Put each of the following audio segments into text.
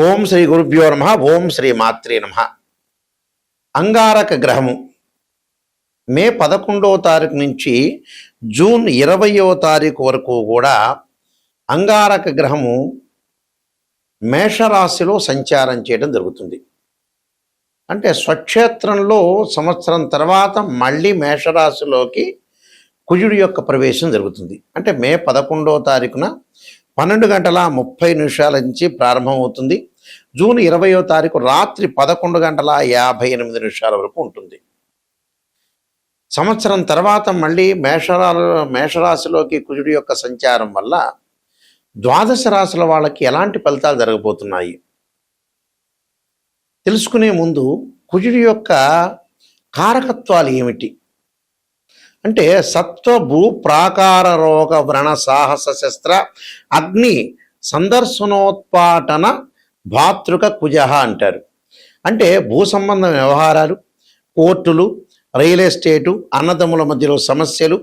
ఓం శ్రీ గురుభ్యో నమ. ఓం శ్రీ మాత్రే నమ. అంగారక గ్రహము మే 11వ తారీఖు నుంచి జూన్ 20వ తారీఖు వరకు కూడా అంగారక గ్రహము మేషరాశిలో సంచారం చేయడం జరుగుతుంది. అంటే స్వక్షేత్రంలో సంవత్సరం తర్వాత మళ్ళీ మేషరాశిలోకి కుజుడి యొక్క ప్రవేశం జరుగుతుంది. అంటే మే 11వ తారీఖున 12:30 నుంచి ప్రారంభమవుతుంది. జూన్ 20వ తారీఖు రాత్రి 11:58 వరకు ఉంటుంది. సంవత్సరం తర్వాత మళ్ళీ మేషరాశిలోకి కుజుడి యొక్క సంచారం వల్ల ద్వాదశ రాశుల వాళ్ళకి ఎలాంటి ఫలితాలు జరగబోతున్నాయి తెలుసుకునే ముందు కుజుడి యొక్క కారకత్వాలు ఏమిటి అంటే సత్వ భూ ప్రాకార రోగ వ్రణ సాహస శస్త్ర అగ్ని సందర్శనోత్పాటన భాతృక కుజ అంటారు. అంటే భూ సంబంధ వ్యవహారాలు, కోర్టులు, రియల్ ఎస్టేటు, అన్నదమ్ముల మధ్యలో సమస్యలు,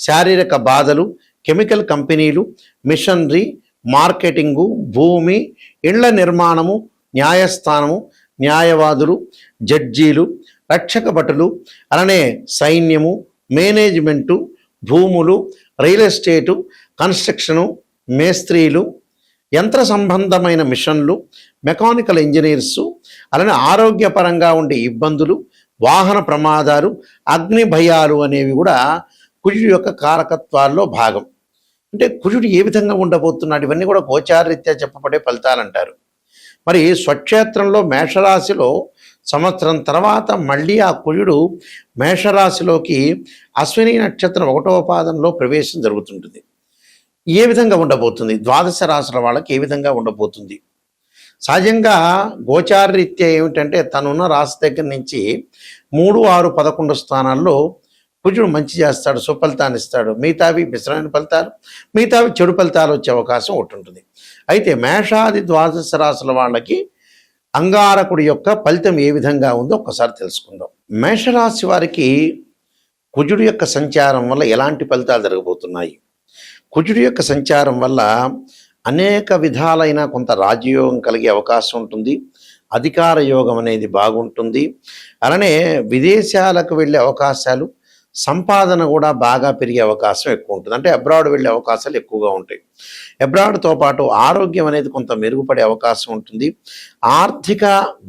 శారీరక బాధలు, కెమికల్ కంపెనీలు, మిషనరీ, మార్కెటింగు, భూమి, ఇళ్ల నిర్మాణము, న్యాయస్థానము, న్యాయవాదులు, జడ్జీలు, రక్షక భటులు, అలానే సైన్యము, మేనేజ్మెంటు, భూములు, రియల్ ఎస్టేటు, కన్స్ట్రక్షను, మేస్త్రీలు, యంత్ర సంబంధమైన మిషన్లు, మెకానికల్ ఇంజనీర్సు, అలానే ఆరోగ్యపరంగా ఉండే ఇబ్బందులు, వాహన ప్రమాదాలు, అగ్ని భయాలు అనేవి కూడా కుజుడి యొక్క కారకత్వాల్లో భాగం. అంటే కుజుడు ఏ విధంగా ఉండబోతున్నాడు ఇవన్నీ కూడా గోచారరీత్యా చెప్పబడే ఫలితాలంటారు. మరి స్వక్షేత్రంలో మేషరాశిలో సంవత్సరం తర్వాత మళ్ళీ ఆ కుజుడు మేషరాశిలోకి అశ్విని నక్షత్రం 1వ పాదంలో ప్రవేశం జరుగుతుంటుంది. ఏ విధంగా ఉండబోతుంది, ద్వాదశ రాశుల వాళ్ళకి ఏ విధంగా ఉండబోతుంది? సహజంగా గోచారరీత్యా ఏమిటంటే తనున్న రాశి దగ్గర నుంచి 3, 6, 11 స్థానాల్లో కుజుడు మంచి చేస్తాడు, సుఫలితాన్ని ఇస్తాడు. మిగతావి మిశ్రమైన ఫలితాలు, మిగతావి చెడు ఫలితాలు వచ్చే అవకాశం ఒకటి ఉంటుంది. అయితే మేషాది ద్వాదశ రాశుల వాళ్ళకి అంగారకుడి యొక్క ఫలితం ఏ విధంగా ఉందో ఒక్కసారి తెలుసుకుందాం. మేషరాశి వారికి కుజుడు యొక్క సంచారం వల్ల ఎలాంటి ఫలితాలు జరగబోతున్నాయి? కుజుడు యొక్క సంచారం వల్ల అనేక విధాలైన కొంత రాజయోగం కలిగే అవకాశం ఉంటుంది. అధికార యోగం అనేది బాగుంటుంది. అలానే విదేశాలకు వెళ్ళే అవకాశాలు, సంపాదన కూడా బాగా పెరిగే అవకాశం ఎక్కువ ఉంటుంది. అంటే అబ్రాడ్ వెళ్ళే అవకాశాలు ఎక్కువగా ఉంటాయి. అబ్రాడ్తో పాటు ఆరోగ్యం అనేది కొంత మెరుగుపడే అవకాశం ఉంటుంది. ఆర్థిక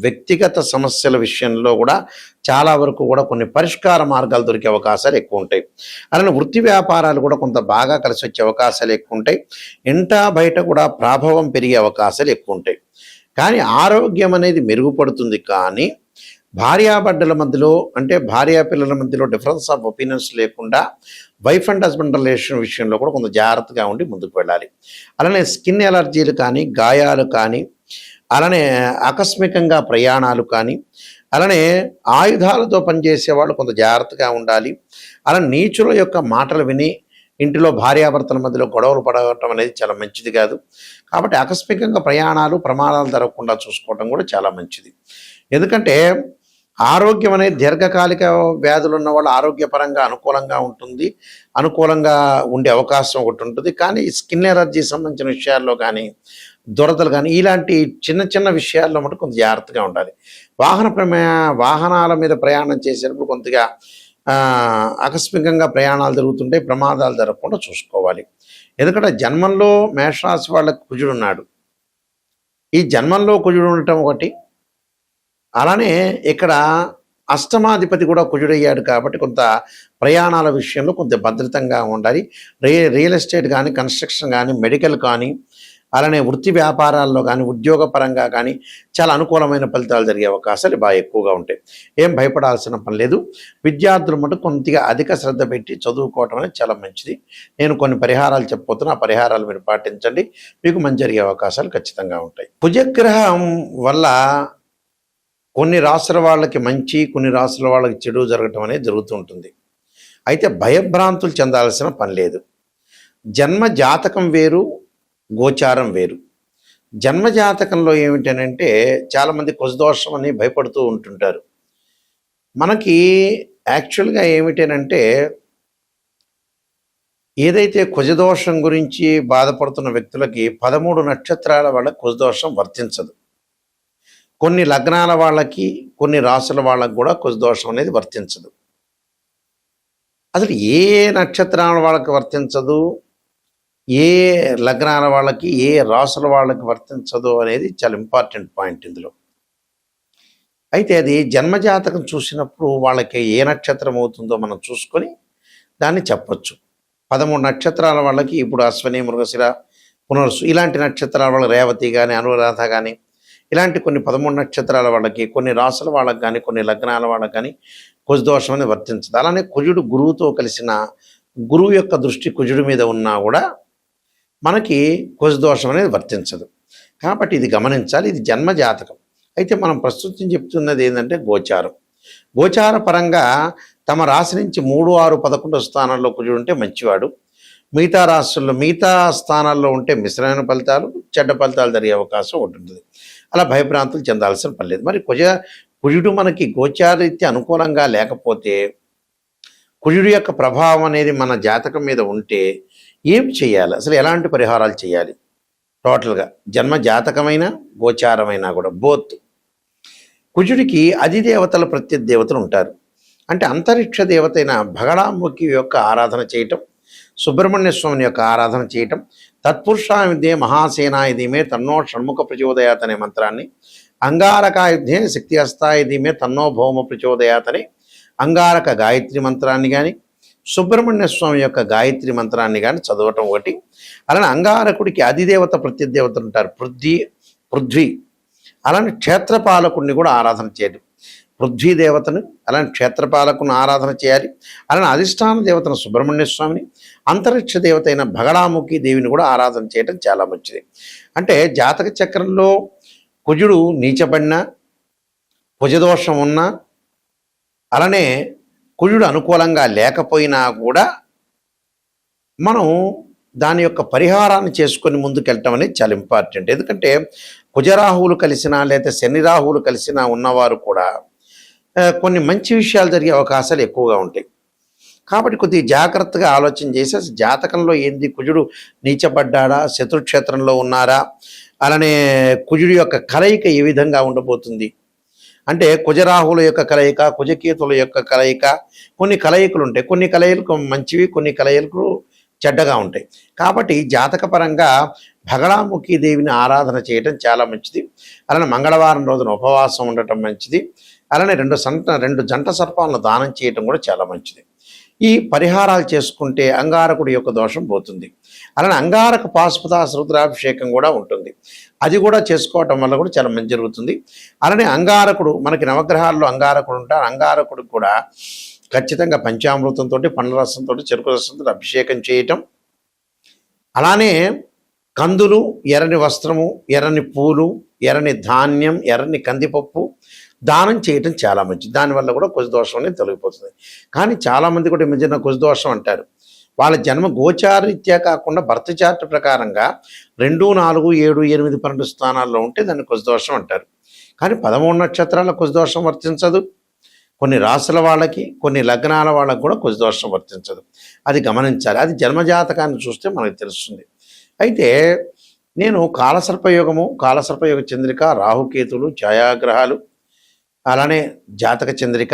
వ్యక్తిగత సమస్యల విషయంలో కూడా చాలా వరకు కూడా కొన్ని పరిష్కార మార్గాలు దొరికే అవకాశాలు ఎక్కువ ఉంటాయి. అలానే వృత్తి వ్యాపారాలు కూడా కొంత బాగా కలిసి వచ్చే అవకాశాలు ఎక్కువ ఉంటాయి. ఇంటా బయట కూడా ప్రభావం పెరిగే అవకాశాలు ఎక్కువ ఉంటాయి. కానీ ఆరోగ్యం అనేది మెరుగుపడుతుంది. కానీ భార్యాభర్తల మధ్యలో అంటే భార్యా పిల్లల మధ్యలో డిఫరెన్స్ ఆఫ్ ఒపీనియన్స్ లేకుండా వైఫ్ అండ్ హస్బెండ్ రిలేషన్ విషయంలో కూడా కొంత జాగ్రత్తగా ఉండి ముందుకు వెళ్ళాలి. అలానే స్కిన్ ఎలర్జీలు కానీ, గాయాలు కానీ, అలానే ఆకస్మికంగా ప్రయాణాలు కానీ, అలానే ఆయుధాలతో పనిచేసే వాళ్ళు కొంత జాగ్రత్తగా ఉండాలి. అలా నీచుల యొక్క మాటలు విని ఇంటిలో భార్యాభర్తల మధ్యలో గొడవలు పడటం అనేది చాలా మంచిది కాదు. కాబట్టి ఆకస్మికంగా ప్రయాణాలు, ప్రమాదాలు జరగకుండా చూసుకోవడం కూడా చాలా మంచిది. ఎందుకంటే ఆరోగ్యం అనేది దీర్ఘకాలిక వ్యాధులు ఉన్న వాళ్ళు ఆరోగ్యపరంగా అనుకూలంగా ఉంటుంది, అనుకూలంగా ఉండే అవకాశం ఒకటి ఉంటుంది. కానీ స్కిన్ ఎలర్జీ సంబంధించిన విషయాల్లో కానీ, దురదలు కానీ ఇలాంటి చిన్న చిన్న విషయాల్లో మటు కొంత జాగ్రత్తగా ఉండాలి. వాహనాల మీద ప్రయాణం చేసేటప్పుడు కొద్దిగా ఆకస్మికంగా ప్రయాణాలు జరుగుతుంటే ప్రమాదాలు జరగకుండా చూసుకోవాలి. ఎందుకంటే జన్మంలో మేషరాశి వాళ్ళకి కుజుడు ఉన్నాడు. ఈ జన్మంలో కుజుడు ఉండటం ఒకటి, అలానే ఇక్కడ అష్టమాధిపతి కూడా కుజుడయ్యాడు కాబట్టి కొంత ప్రయాణాల విషయంలో కొంత భద్రతంగా ఉండాలి. రియల్ ఎస్టేట్ కానీ, కన్స్ట్రక్షన్ కానీ, మెడికల్ కానీ, అలానే వృత్తి వ్యాపారాల్లో కానీ, ఉద్యోగపరంగా కానీ చాలా అనుకూలమైన ఫలితాలు జరిగే అవకాశాలు బాగా ఎక్కువగా ఉంటాయి. ఏం భయపడాల్సిన పని లేదు. విద్యార్థులు మటు కొద్దిగా అధిక శ్రద్ధ పెట్టి చదువుకోవటం అనేది చాలా మంచిది. నేను కొన్ని పరిహారాలు చెప్పబోతున్నా, ఆ పరిహారాలు మీరు పాటించండి, మీకు మంచి జరిగే అవకాశాలు ఖచ్చితంగా ఉంటాయి. కుజగ్రహం వల్ల కొన్ని రాశుల వాళ్ళకి మంచి, కొన్ని రాశుల వాళ్ళకి చెడు జరగటం అనేది జరుగుతూ ఉంటుంది. అయితే భయభ్రాంతులు చెందాల్సిన పని లేదు. జన్మ జాతకం వేరు, గోచారం వేరు. జన్మ జాతకంలో ఏమిటనంటే చాలామంది కుజదోషం అని భయపడుతూ ఉంటుంటారు. మనకి యాక్చువల్గా ఏమిటనంటే ఏదైతే కుజదోషం గురించి బాధపడుతున్న వ్యక్తులకి 13 నక్షత్రాల వాళ్ళ కుజదోషం వర్తించదు. కొన్ని లగ్నాల వాళ్ళకి, కొన్ని రాసుల వాళ్ళకి కూడా కుజ దోషం అనేది వర్తించదు. అసలు ఏ నక్షత్రాల వాళ్ళకి వర్తించదు, ఏ లగ్నాల వాళ్ళకి, ఏ రాసుల వాళ్ళకి వర్తించదు అనేది చాలా ఇంపార్టెంట్ పాయింట్ ఇందులో. అయితే అది జన్మజాతకం చూసినప్పుడు వాళ్ళకి ఏ నక్షత్రం అవుతుందో మనం చూసుకొని దాన్ని చెప్పొచ్చు. 13 నక్షత్రాల వాళ్ళకి ఇప్పుడు అశ్విని, మృగశిర, పునర్సు ఇలాంటి నక్షత్రాల వాళ్ళ రేవతి కానీ, అనురాధ కానీ ఇలాంటి కొన్ని 13 నక్షత్రాల వాళ్ళకి, కొన్ని రాసుల వాళ్ళకి కానీ, కొన్ని లగ్నాల వాళ్ళకి కానీ కుజదోషం అనేది వర్తించదు. అలానే కుజుడు గురువుతో కలిసిన, గురువు యొక్క దృష్టి కుజుడి మీద ఉన్నా కూడా మనకి కుజదోషం అనేది వర్తించదు. కాబట్టి ఇది గమనించాలి. ఇది జన్మ జాతకం. అయితే మనం ప్రస్తుతం చెప్తున్నది ఏంటంటే గోచారం. గోచార పరంగా తమ రాశి నుంచి 3, 6, 11 స్థానాల్లో కుజుడు ఉంటే మంచివాడు. మిగతా రాశుల్లో మిగతా స్థానాల్లో ఉంటే మిశ్రమైన ఫలితాలు, చెడ్డ ఫలితాలు జరిగే అవకాశం ఉంటుంది. అలా భయభ్రాంతులు చెందాల్సిన పని లేదు. మరి కుజుడు మనకి గోచారీత్య అనుకూలంగా లేకపోతే, కుజుడు యొక్క ప్రభావం అనేది మన జాతకం మీద ఉంటే ఏం చేయాలి, అసలు ఎలాంటి పరిహారాలు చేయాలి? టోటల్గా జన్మ జాతకమైన గోచారమైనా కూడా బోత్. కుజుడికి అధిదేవతలు, ప్రత్యదేవతలు ఉంటారు. అంటే అంతరిక్ష దేవత అయిన భగడాముఖి యొక్క ఆరాధన చేయటం, సుబ్రహ్మణ్య స్వామిని యొక్క ఆరాధన చేయటం, తత్పురుషాయుధే మహాసేనాయుధీమే తన్నో షణ్ముఖ ప్రచోదయాత్ అనే మంత్రాన్ని, అంగారకాయుధే శక్తి హస్తాయుధీమే తన్నో భౌమ ప్రచోదయాత్ అనే అంగారక గాయత్రి మంత్రాన్ని కానీ, సుబ్రహ్మణ్య స్వామి యొక్క గాయత్రి మంత్రాన్ని కానీ చదవటం ఒకటి. అలానే అంగారకుడికి అధిదేవత, ప్రత్యదేవతలు ఉంటారు, పృథ్వీ. అలానే క్షేత్రపాలకుడిని కూడా ఆరాధన చేయడం, పృథ్వీ దేవతను, అలానే క్షేత్రపాలకుని ఆరాధన చేయాలి. అలానే అధిష్టాన దేవతను సుబ్రహ్మణ్య స్వామిని, అంతరిక్ష దేవత అయిన భగడాముఖి దేవిని కూడా ఆరాధన చేయడం చాలా మంచిది. అంటే జాతక చక్రంలో కుజుడు నీచబడినా, కుజదోషం ఉన్నా, అలానే కుజుడు అనుకూలంగా లేకపోయినా కూడా మనం దాని యొక్క పరిహారాన్ని చేసుకొని ముందుకెళ్ళటం అనేది చాలా ఇంపార్టెంట్. ఎందుకంటే కుజరాహువులు కలిసినా లేదా శని రాహువులు కలిసినా ఉన్నవారు కూడా కొన్ని మంచి విషయాలు జరిగే అవకాశాలు ఎక్కువగా ఉంటాయి. కాబట్టి కొద్దిగా జాగ్రత్తగా ఆలోచన చేసి జాతకంలో ఏంది, కుజుడు నీచపడ్డాడా, శత్రుక్షేత్రంలో ఉన్నారా, అలానే కుజుడి యొక్క కలయిక ఏ విధంగా ఉండబోతుంది అంటే కుజరాహుల యొక్క కలయిక, కుజకేతుల యొక్క కలయిక, కొన్ని కలయికలు ఉంటాయి. కొన్ని కలయికలు మంచివి, కొన్ని కలయికలు చెడ్డగా ఉంటాయి. కాబట్టి జాతకపరంగా భగడాముఖి దేవిని ఆరాధన చేయటం చాలా మంచిది. అలానే మంగళవారం రోజున ఉపవాసం ఉండటం మంచిది. అలానే రెండు జంట సర్పాలను దానం చేయటం కూడా చాలా మంచిది. ఈ పరిహారాలు చేసుకుంటే అంగారకుడి యొక్క దోషం పోతుంది. అలానే అంగారక పాశుపతాస రుద్రాభిషేకం కూడా ఉంటుంది. అది కూడా చేసుకోవటం వల్ల కూడా చాలా మంచి జరుగుతుంది. అలానే అంగారకుడు మనకి నవగ్రహాల్లో అంగారకుడు ఉంటారు. అంగారకుడికి కూడా ఖచ్చితంగా పంచామృతంతో, పండ్ల రసంతో, చెరుకు రసంతో అభిషేకం చేయటం, అలానే కందులు, ఎర్రని వస్త్రము, ఎర్రని పూలు, ఎర్రని ధాన్యం, ఎర్రని కందిపప్పు దానం చేయటం చాలా మంచిది. దానివల్ల కూడా కుజదోషం అనేది తొలగిపోతుంది. కానీ చాలామంది కూడా ఈ మధ్యన కుజదోషం అంటారు. వాళ్ళ జన్మ గోచారీత్యా కాకుండా బర్త్ చార్ట్ ప్రకారంగా 2, 4, 7, 8, 12 స్థానాల్లో ఉంటే దాన్ని కుజదోషం అంటారు. కానీ 13 నక్షత్రాల కుజదోషం వర్తించదు. కొన్ని రాశుల వాళ్ళకి, కొన్ని లగ్నాల వాళ్ళకి కూడా కుజదోషం వర్తించదు. అది గమనించాలి. అది జన్మజాతకాన్ని చూస్తే మనకు తెలుస్తుంది. అయితే నేను కాలసర్పయోగ చంద్రిక, రాహుకేతులు, ఛాయాగ్రహాలు, అలానే జాతక చంద్రిక,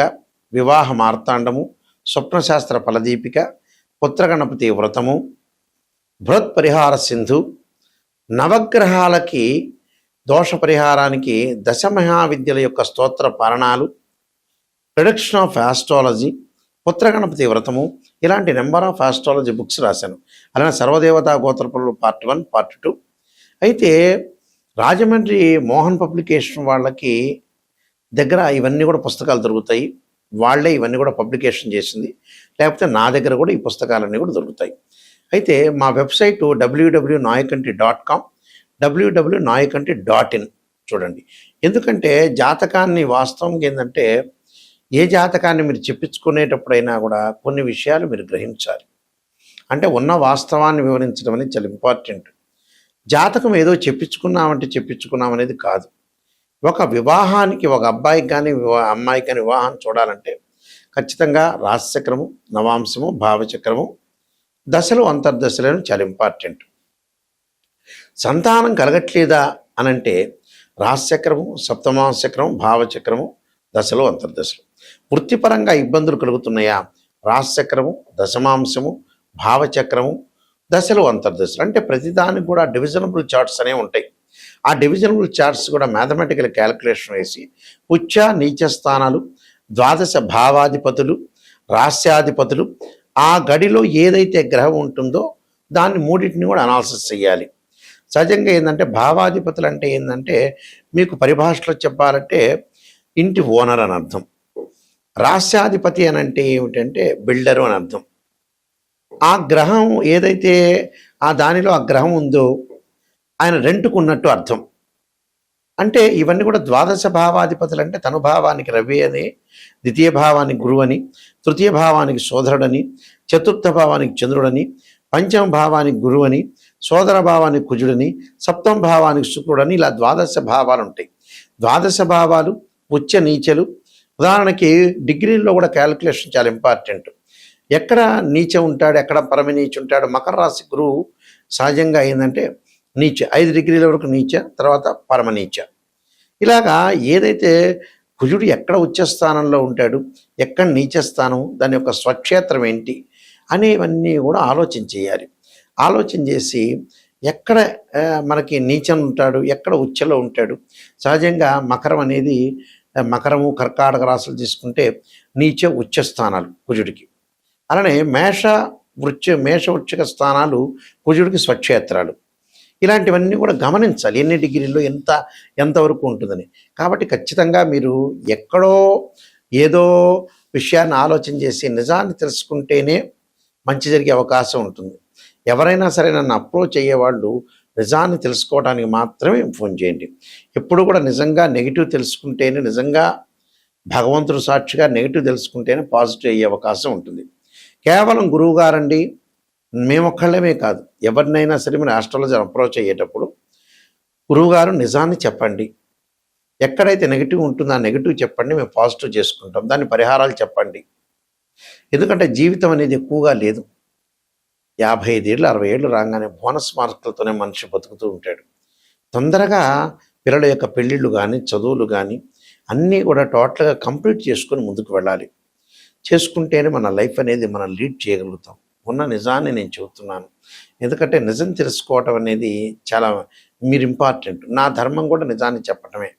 వివాహ మార్తాండము, స్వప్నశాస్త్ర ఫలదీపిక, పుత్రగణపతి వ్రతము, బృహత్ పరిహార సింధు, నవగ్రహాలకి దోష పరిహారానికి దశమహావిద్యల యొక్క స్తోత్ర పారణాలు, ప్రిడిక్షన్ ఆఫ్ ఆస్ట్రాలజీ, పుత్రగణపతి వ్రతము, ఇలాంటి నెంబర్ ఆఫ్ ఆస్ట్రాలజీ బుక్స్ రాశాను. అలానే సర్వదేవతా గోత్రపులు పార్ట్ 1, పార్ట్ 2. అయితే రాజమండ్రి మోహన్ పబ్లికేషన్ వాళ్ళకి దగ్గర ఇవన్నీ కూడా పుస్తకాలు దొరుకుతాయి. వాళ్ళే ఇవన్నీ కూడా పబ్లికేషన్ చేసింది. లేకపోతే నా దగ్గర కూడా ఈ పుస్తకాలన్నీ కూడా దొరుకుతాయి. అయితే మా వెబ్సైటు www.nayakanti.com, www.nayakanti.in చూడండి. ఎందుకంటే జాతకాన్ని వాస్తవంగా ఏంటంటే ఏ జాతకాన్ని మీరు చెప్పించుకునేటప్పుడైనా కూడా కొన్ని విషయాలు మీరు గ్రహించాలి. అంటే ఉన్న వాస్తవాన్ని వివరించడం అనేది చాలా ఇంపార్టెంట్. జాతకం ఏదో చెప్పించుకున్నాం అనేది కాదు. ఒక వివాహానికి, ఒక అబ్బాయికి కానీ అమ్మాయికి కానీ వివాహం చూడాలంటే ఖచ్చితంగా రాశిచక్రము, నవాంశము, భావచక్రము, దశలు, అంతర్దశలను చాలా ఇంపార్టెంట్. సంతానం కలగట్లేదా అనంటే రాశిచక్రము, సప్తమాంశచక్రము, భావచక్రము, దశలు అంతర్దశలు. వృత్తిపరంగా ఇబ్బందులు కలుగుతున్నాయా? రాశిచక్రము, దశమాంశము, భావచక్రము, దశలు అంతర్దశలు. అంటే ప్రతిదానికి కూడా డివిజనబుల్ చార్ట్స్ అనేవి ఉంటాయి. ఆ డివిజనబుల్ చార్ట్స్ కూడా మ్యాథమెటికల్ క్యాలిక్యులేషన్ వేసి ఉచ్చ నీచ స్థానాలు, ద్వాదశ భావాధిపతులు, రాస్యాధిపతులు, ఆ గడిలో ఏదైతే గ్రహం ఉంటుందో దాన్ని మూడింటిని కూడా అనాలిసిస్ చేయాలి. సహజంగా ఏంటంటే భావాధిపతులు అంటే ఏంటంటే మీకు పరిభాషలో చెప్పాలంటే ఇంటి ఓనర్ అని అర్థం. రాస్యాధిపతి అని అంటే ఏమిటంటే బిల్డరు అని అర్థం. ఆ గ్రహం ఏదైతే దానిలో ఆ గ్రహం ఉందో ఆయన రెంట్కు ఉన్నట్టు అర్థం. అంటే ఇవన్నీ కూడా ద్వాదశ భావాధిపతులు. అంటే తను భావానికి రవి అని, ద్వితీయ భావానికి గురువు అని, తృతీయ భావానికి సోదరుడని, చతుర్థ భావానికి చంద్రుడని, పంచమ భావానికి గురువు అని, సోదర భావానికి కుజుడని, సప్తమ భావానికి శుక్రుడని, ఇలా ద్వాదశ భావాలు ఉంటాయి. ద్వాదశ భావాలు ఉచ్చ నీచలు. ఉదాహరణకి డిగ్రీల్లో కూడా క్యాలిక్యులేషన్ చాలా ఇంపార్టెంట్. ఎక్కడ నీచ ఉంటాడు, ఎక్కడ పరమ నీచ ఉంటాడు. మకర రాశి గురువు సహజంగా ఏంటంటే నీచ 5 డిగ్రీల వరకు నీచ, తర్వాత పరమ నీచ. ఇలాగా ఏదైతే కుజుడు ఎక్కడ ఉచ్చ స్థానంలో ఉంటాడు, ఎక్కడ నీచ స్థానం, దాని యొక్క స్వక్షేత్రం ఏంటి అనేవన్నీ కూడా ఆలోచన చేయాలి. ఆలోచన చేసి ఎక్కడ మనకి నీచం ఉంటాడు, ఎక్కడ ఉచ్చలో ఉంటాడు. సహజంగా మకరం అనేది మకరము, కర్కాటక రాశులు తీసుకుంటే నీచ ఉచ్చ స్థానాలు కుజుడికి. అలానే మేష వృశ్చిక స్థానాలు కుజుడికి స్వక్షేత్రాలు. ఇలాంటివన్నీ కూడా గమనించాలి, ఎన్ని డిగ్రీల్లో ఎంతవరకు ఉంటుందని. కాబట్టి ఖచ్చితంగా మీరు ఎక్కడో ఏదో విషయాన్ని ఆలోచన చేసి నిజాన్ని తెలుసుకుంటేనే మంచి జరిగే అవకాశం ఉంటుంది. ఎవరైనా సరే నన్ను అప్రోచ్ అయ్యేవాళ్ళు నిజాన్ని తెలుసుకోవడానికి మాత్రమే ఫోన్ చేయండి. ఎప్పుడు కూడా నిజంగా నెగిటివ్ తెలుసుకుంటేనే, నిజంగా భగవంతుడు సాక్షిగా నెగిటివ్ తెలుసుకుంటేనే పాజిటివ్ అయ్యే అవకాశం ఉంటుంది. కేవలం గురువు గారండి మేమొక్కళ్ళమే కాదు, ఎవరినైనా సరే మీరు ఆస్ట్రాలజీ అప్రోచ్ అయ్యేటప్పుడు గురువుగారు నిజాన్ని చెప్పండి, ఎక్కడైతే నెగిటివ్ ఉంటుందో ఆ నెగిటివ్ చెప్పండి, మేము పాజిటివ్ చేసుకుంటాం, దాని పరిహారాలు చెప్పండి. ఎందుకంటే జీవితం అనేది ఎక్కువగా లేదు. 55 ఏళ్ళు 60 ఏళ్ళు రాగానే బోనస్ మార్కులతోనే మనిషి బతుకుతూ ఉంటాడు. తొందరగా పిల్లల యొక్క పెళ్ళిళ్ళు కానీ, చదువులు కానీ అన్నీ కూడా టోటల్గా కంప్లీట్ చేసుకొని ముందుకు వెళ్ళాలి. చేసుకుంటేనే మన లైఫ్ అనేది మనం లీడ్ చేయగలుగుతాం. ఉన్న నిజాన్ని నేను చెబుతున్నాను. ఎందుకంటే నిజం తెలుసుకోవటం అనేది చాలా మీరు ఇంపార్టెంట్. నా ధర్మం కూడా నిజాన్ని చెప్పటమే.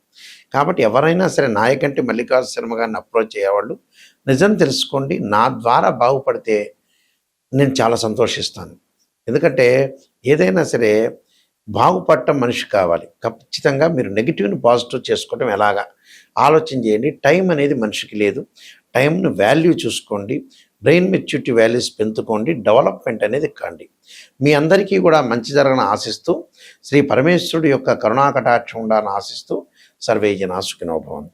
కాబట్టి ఎవరైనా సరే నాయకంటి మల్లికార్జున శర్మ గారిని అప్రోచ్ అయ్యేవాళ్ళు నిజం తెలుసుకోండి. నా ద్వారా బాగుపడితే నేను చాలా సంతోషిస్తాను. ఎందుకంటే ఏదైనా సరే బాగుపడటం మనిషి కావాలి. ఖచ్చితంగా మీరు నెగిటివ్ని పాజిటివ్ చేసుకోవడం ఎలాగా ఆలోచన చేయండి. టైం అనేది మనిషికి లేదు. టైంను వాల్యూ చూసుకోండి. బ్రెయిన్ మెచ్యూరిటీ వాల్యూస్ పెంచుకోండి. డెవలప్మెంట్ అనేది కాండి. మీ అందరికీ కూడా మంచి జరగని ఆశిస్తూ, శ్రీ పరమేశ్వరుడి యొక్క కరుణాకటాక్షం ఉండాలని ఆశిస్తూ, సర్వే జనా సుఖినో భవంతు.